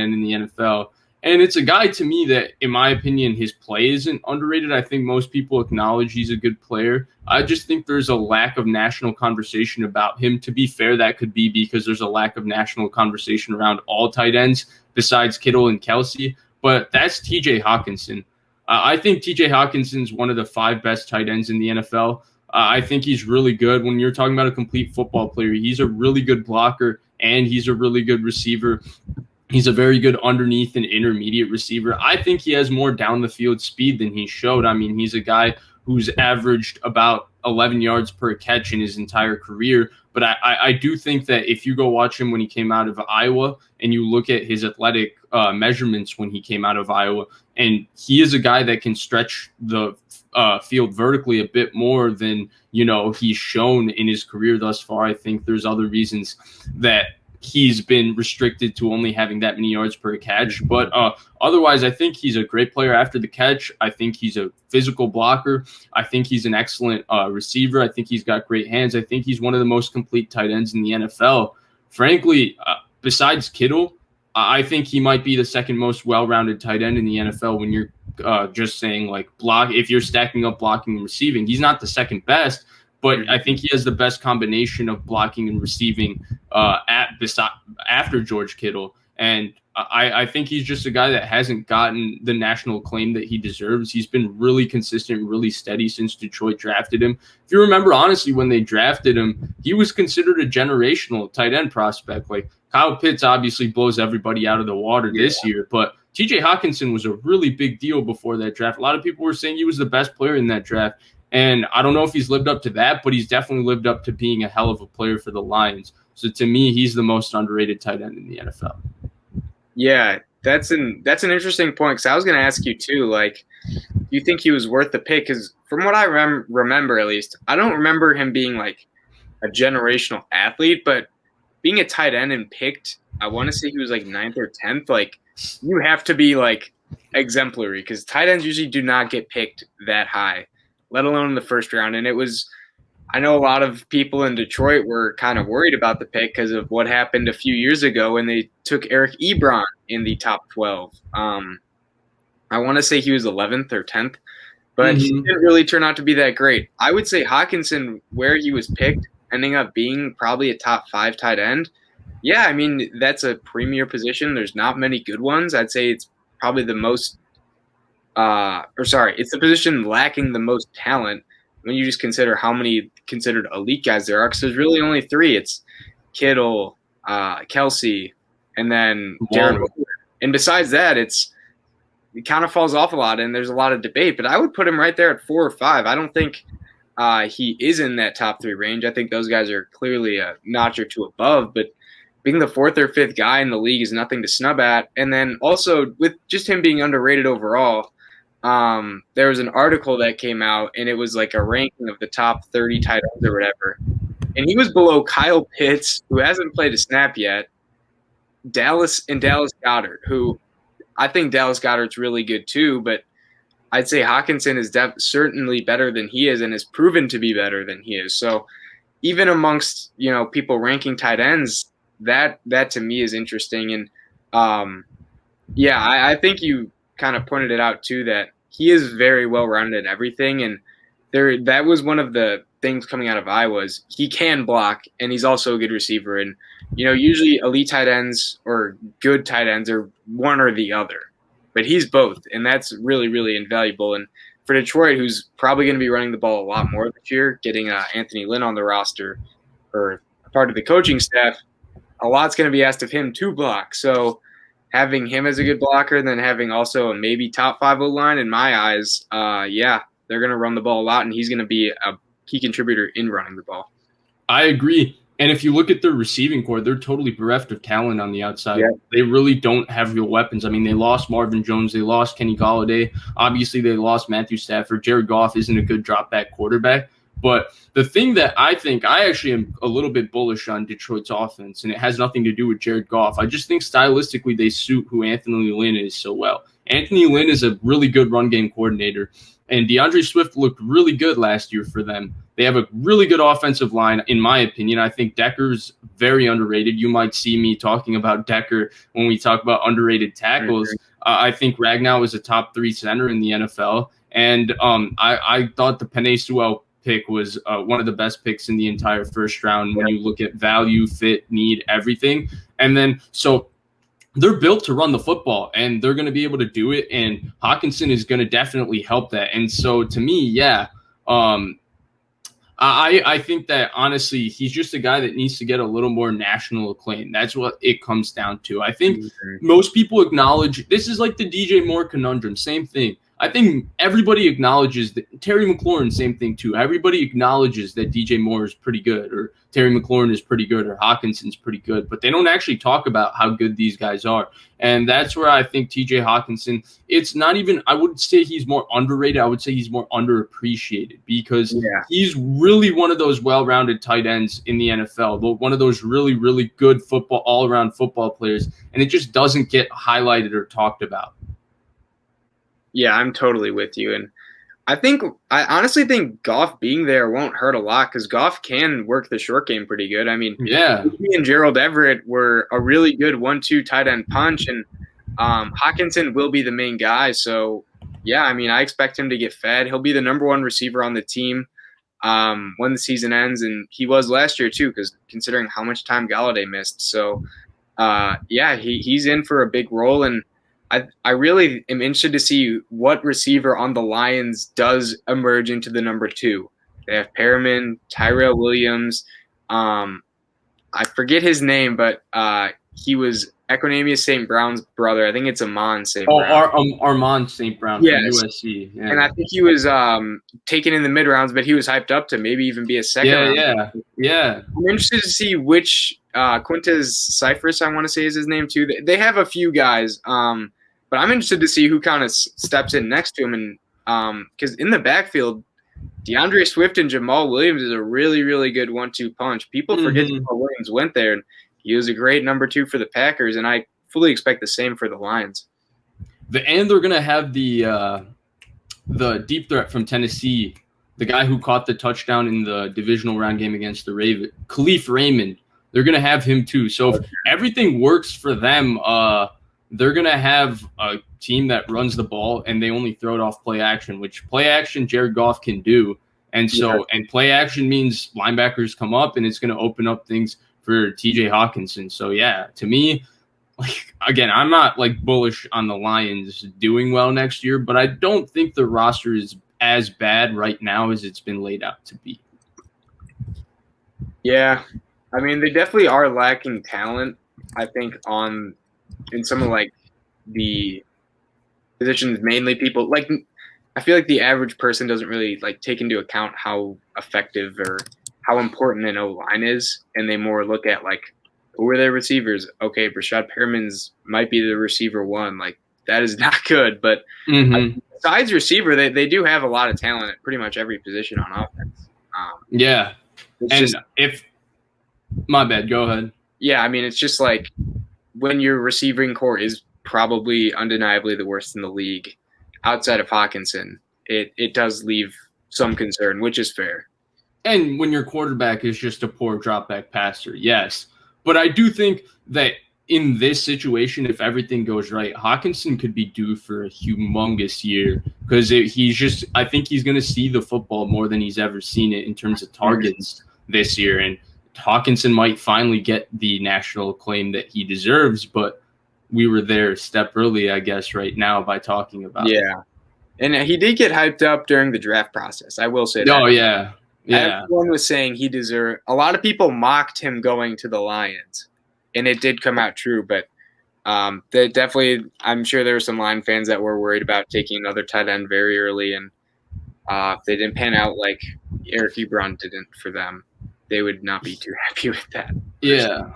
end in the NFL. And it's a guy to me that, in my opinion, his play isn't underrated. I think most people acknowledge he's a good player. I just think there's a lack of national conversation about him. To be fair, that could be because there's a lack of national conversation around all tight ends besides Kittle and Kelsey. But that's TJ Hockenson. I think TJ Hawkinson's one of the 5 best tight ends in the NFL. I think he's really good. When you're talking about a complete football player, he's a really good blocker and he's a really good receiver. He's a very good underneath and intermediate receiver. I think he has more down the field speed than he showed. I mean, he's a guy who's averaged about 11 yards per catch in his entire career. But I do think that if you go watch him when he came out of Iowa and you look at his athletic measurements when he came out of Iowa, and he is a guy that can stretch the field vertically a bit more than, he's shown in his career thus far. I think there's other reasons that he's been restricted to only having that many yards per catch. But otherwise, I think he's a great player after the catch. I think he's a physical blocker. I think he's an excellent receiver. I think he's got great hands. I think he's one of the most complete tight ends in the NFL. Frankly, besides Kittle, I think he might be the second most well-rounded tight end in the NFL when you're just saying block. If you're stacking up blocking and receiving, he's not the second best, but I think he has the best combination of blocking and receiving after George Kittle. And I think he's just a guy that hasn't gotten the national acclaim that he deserves. He's been really consistent, really steady since Detroit drafted him. If you remember, honestly, when they drafted him, he was considered a generational tight end prospect. Kyle Pitts obviously blows everybody out of the water this year, but TJ Hockenson was a really big deal before that draft. A lot of people were saying he was the best player in that draft. And I don't know if he's lived up to that, but he's definitely lived up to being a hell of a player for the Lions. So to me, he's the most underrated tight end in the NFL. Yeah, that's an interesting point, because I was going to ask you too, do you think he was worth the pick? Because from what I remember, at least, I don't remember him being a generational athlete, but being a tight end and picked, I want to say he was 9th or 10th. You have to be exemplary, because tight ends usually do not get picked that high, let alone in the first round. And I know a lot of people in Detroit were kind of worried about the pick because of what happened a few years ago when they took Eric Ebron in the top 12. I want to say he was 11th or 10th, but he didn't really turn out to be that great. I would say Hockenson, where he was picked, ending up being probably a top 5 tight end. Yeah, I mean, that's a premier position. There's not many good ones. I'd say it's probably the most it's the position lacking the most talent when you just consider how many considered elite guys there are, because there's really only 3. It's Kittle, Kelsey, and then Jared Woodward. And besides that, it kind of falls off a lot, and there's a lot of debate. But I would put him right there at 4 or 5. I don't think he is in that top 3 range. I think those guys are clearly a notch or 2 above, but being the 4th or 5th guy in the league is nothing to snub at. And then also with just him being underrated overall, there was an article that came out, and it was a ranking of the top 30 tight ends or whatever. And he was below Kyle Pitts, who hasn't played a snap yet, Dallas Goedert, who I think Dallas Goedert's really good too, but I'd say Hockenson is certainly better than he is and has proven to be better than he is. So even amongst, people ranking tight ends, that to me is interesting. And I think you kind of pointed it out too, that he is very well rounded in everything. And that was one of the things coming out of Iowa is he can block, and he's also a good receiver. And, usually elite tight ends or good tight ends are one or the other, but he's both. And that's really, really invaluable. And for Detroit, who's probably going to be running the ball a lot more this year, getting Anthony Lynn on the roster or part of the coaching staff, a lot's going to be asked of him to block. So having him as a good blocker, and then having also a maybe top 5 O-line, in my eyes, they're going to run the ball a lot, and he's going to be a key contributor in running the ball. I agree. And if you look at their receiving core, they're totally bereft of talent on the outside. Yeah. They really don't have real weapons. I mean, they lost Marvin Jones. They lost Kenny Golladay. Obviously, they lost Matthew Stafford. Jared Goff isn't a good drop-back quarterback. But the thing that I think, I actually am a little bit bullish on Detroit's offense, and it has nothing to do with Jared Goff. I just think stylistically they suit who Anthony Lynn is so well. Anthony Lynn is a really good run game coordinator, and DeAndre Swift looked really good last year for them. They have a really good offensive line, in my opinion. I think Decker's very underrated. You might see me talking about Decker when we talk about underrated tackles. Mhm. I think Ragnow is a top 3 center in the NFL, and I thought the Penei Sewell pick was one of the best picks in the entire first round when you look at value, fit, need, everything. And then so they're built to run the football, and they're going to be able to do it, and Hockenson is going to definitely help that. And so to me, yeah, I think that honestly, he's just a guy that needs to get a little more national acclaim. That's what it comes down to. I think most people acknowledge this is like the DJ Moore conundrum. Same thing. I think everybody acknowledges that Terry McLaurin, same thing too. Everybody acknowledges that DJ Moore is pretty good, or Terry McLaurin is pretty good, or Hawkinson's pretty good, but they don't actually talk about how good these guys are. And that's where I think TJ Hockenson, it's not even, I wouldn't say he's more underrated. I would say he's more underappreciated because he's really one of those well-rounded tight ends in the NFL, one of those really, really good football, all-around football players, and it just doesn't get highlighted or talked about. Yeah, I'm totally with you. And I honestly think Goff being there won't hurt a lot because Goff can work the short game pretty good. I mean, he and Gerald Everett were a really good 1-2 tight end punch, and Hockenson will be the main guy. So, yeah, I mean, I expect him to get fed. He'll be the number 1 receiver on the team when the season ends, and he was last year too, because considering how much time Galladay missed. So, yeah, he's in for a big role, and I really am interested to see what receiver on the Lions does emerge into the number 2. They have Perriman, Tyrell Williams. I forget his name, but he was Equanimeous St. Brown's brother. I think it's Amon St. Brown. Armand St. Brown from USC. Yeah. And I think he was taken in the mid-rounds, but he was hyped up to maybe even be a second round. Yeah. I'm interested to see which Quintez Cyphers, I want to say is his name too. They have a few guys. But I'm interested to see who kind of steps in next to him. And because in the backfield, DeAndre Swift and Jamal Williams is a really, really good 1-2 punch. People forget Jamal Williams went there, and he was a great number 2 for the Packers, and I fully expect the same for the Lions. And they're going to have the deep threat from Tennessee, the guy who caught the touchdown in the divisional round game against the Ravens, Khalif Raymond. They're going to have him too. So if everything works for them, they're going to have a team that runs the ball and they only throw it off play action, which play action Jared Goff can do. And so, and play action means linebackers come up and it's going to open up things for TJ Hockenson. So yeah, to me, like, again, I'm not like bullish on the Lions doing well next year, but I don't think the roster is as bad right now as it's been laid out to be. Yeah. I mean, they definitely are lacking talent, I think, in some of like the positions, mainly people like, I feel like the average person doesn't really like take into account how effective or how important an O-line is. And they more look at like, who are their receivers? Okay, Brashad Perriman's might be the receiver 1. Like, that is not good. But besides receiver, they do have a lot of talent at pretty much every position on offense. My bad, go ahead. Yeah, I mean, it's just like, when your receiving core is probably undeniably the worst in the league, outside of Hockenson, it does leave some concern, which is fair. And when your quarterback is just a poor drop back passer, yes. But I do think that in this situation, if everything goes right, Hockenson could be due for a humongous year because I think he's going to see the football more than he's ever seen it in terms of targets this year. And Hockenson might finally get the national acclaim that he deserves, but we were there a step early, I guess, right now by talking about it. And he did get hyped up during the draft process. I will say that. Oh, yeah. Everyone was saying he deserved – a lot of people mocked him going to the Lions, and it did come out true. But they definitely – I'm sure there were some Lion fans that were worried about taking another tight end very early, and if they didn't pan out like Eric Ebron didn't for them, they would not be too happy with that. Yeah.